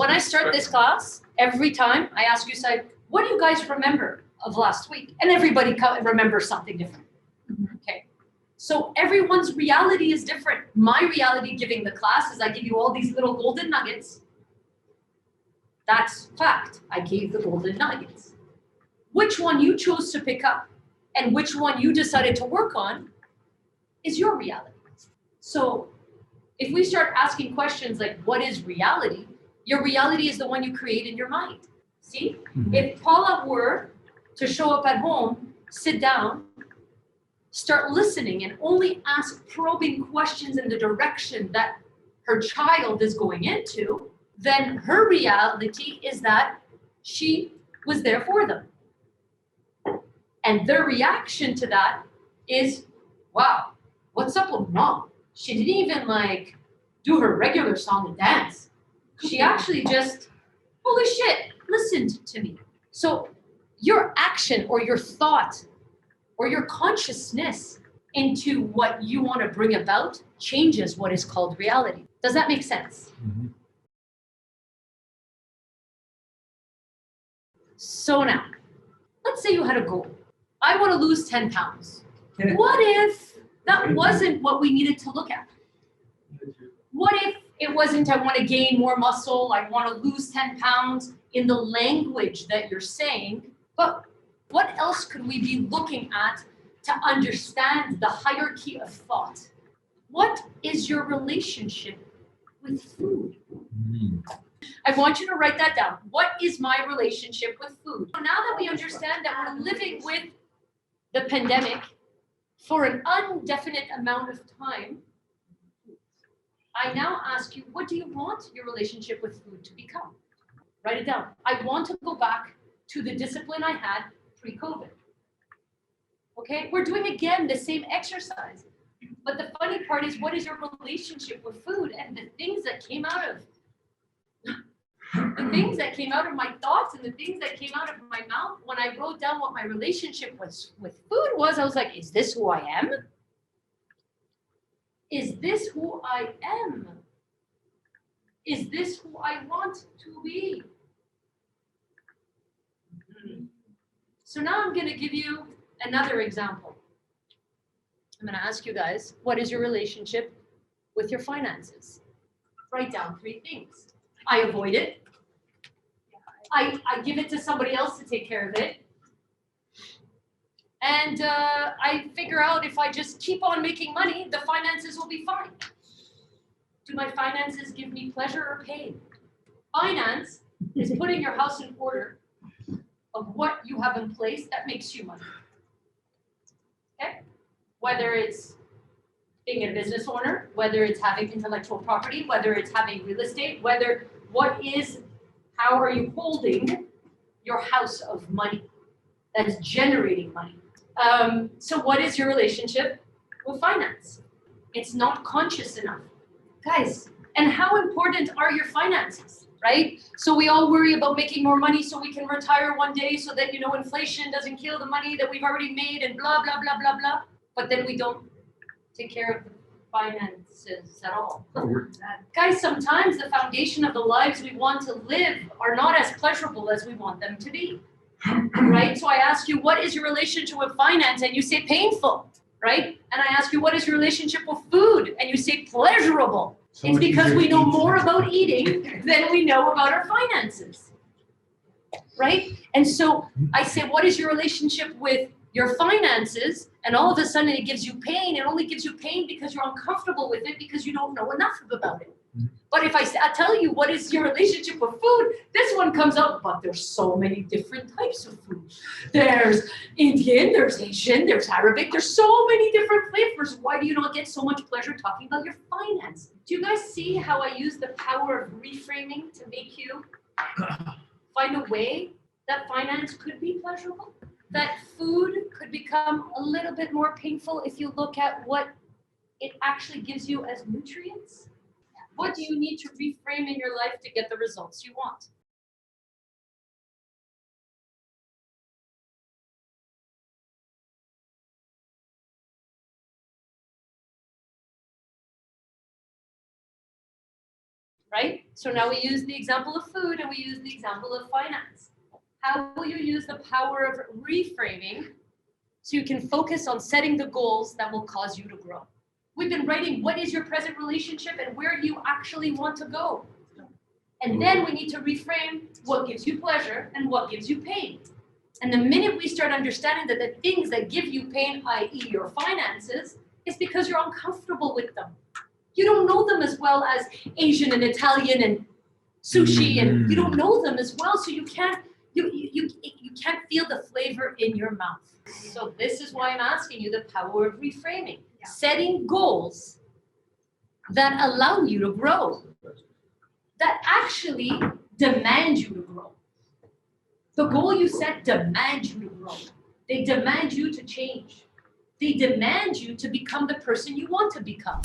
when I start this class, every time I ask you, say, what do you guys remember of last week? And everybody remembers something different. Okay. So everyone's reality is different. My reality giving the class is I give you all these little golden nuggets. That's fact. I gave the golden nuggets. Which one you chose to pick up and which one you decided to work on is your reality. So if we start asking questions like, what is reality? Your reality is the one you create in your mind. See? Mm-hmm. If Paula were to show up at home, sit down, start listening, and only ask probing questions in the direction that her child is going into, then her reality is that she was there for them. And their reaction to that is, wow, what's up with mom? She didn't even do her regular song and dance. She actually just, holy shit, listened to me. So your action or your thought or your consciousness into what you want to bring about changes what is called reality. Does that make sense? Mm-hmm. So now, let's say you had a goal. I want to lose 10 pounds. What if that wasn't what we needed to look at? What if it wasn't, I want to gain more muscle, I want to lose 10 pounds in the language that you're saying, but what else could we be looking at to understand the hierarchy of thought? What is your relationship with food? I want you to write that down. What is my relationship with food? So now that we understand that we're living with the pandemic for an indefinite amount of time, I now ask you, what do you want your relationship with food to become? Write it down. I want to go back to the discipline I had pre-COVID. Okay, we're doing again the same exercise. But the funny part is, what is your relationship with food? And the things that came out of my thoughts and the things that came out of my mouth when I wrote down what my relationship was with food was, I was like, is this who I am? Is this who I am? Is this who I want to be? So now I'm going to give you another example. I'm going to ask you guys, what is your relationship with your finances? Write down 3 things. I avoid it. I give it to somebody else to take care of it. And I figure out if I just keep on making money, the finances will be fine. Do my finances give me pleasure or pain? Finance is putting your house in order of what you have in place that makes you money. Okay? Whether it's being a business owner, whether it's having intellectual property, whether it's having real estate, how are you holding your house of money that is generating money? So what is your relationship with finance? It's not conscious enough. Guys, and how important are your finances, right? So we all worry about making more money so we can retire one day so that, inflation doesn't kill the money that we've already made and blah, blah, blah, blah, blah. But then we don't take care of the finances at all. Guys, sometimes the foundation of the lives we want to live are not as pleasurable as we want them to be, right? So I ask you, what is your relationship with finance? And you say painful, right? And I ask you, what is your relationship with food? And you say pleasurable. So it's because we know more about eating than we know about our finances, right? And so I say, what is your relationship with your finances? And all of a sudden it gives you pain. It only gives you pain because you're uncomfortable with it because you don't know enough about it. But if I tell you what is your relationship with food, this one comes up, but there's so many different types of food. There's Indian, there's Asian, there's Arabic, there's so many different flavors. Why do you not get so much pleasure talking about your finance? Do you guys see how I use the power of reframing to make you find a way that finance could be pleasurable? That food could become a little bit more painful if you look at what it actually gives you as nutrients? What do you need to reframe in your life to get the results you want? right? So now we use the example of food and we use the example of finance. How will you use the power of reframing so you can focus on setting the goals that will cause you to grow? We've been writing what is your present relationship and where do you actually want to go? And then we need to reframe what gives you pleasure and what gives you pain. And the minute we start understanding that the things that give you pain, i.e. your finances, is because you're uncomfortable with them. You don't know them as well as Asian and Italian and sushi, and you don't know them as well, so you can't feel the flavor in your mouth. So this is why I'm asking you the power of reframing. Yeah. Setting goals that allow you to grow, that actually demand you to grow. The goal you set demands you to grow. They demand you to change. They demand you to become the person you want to become.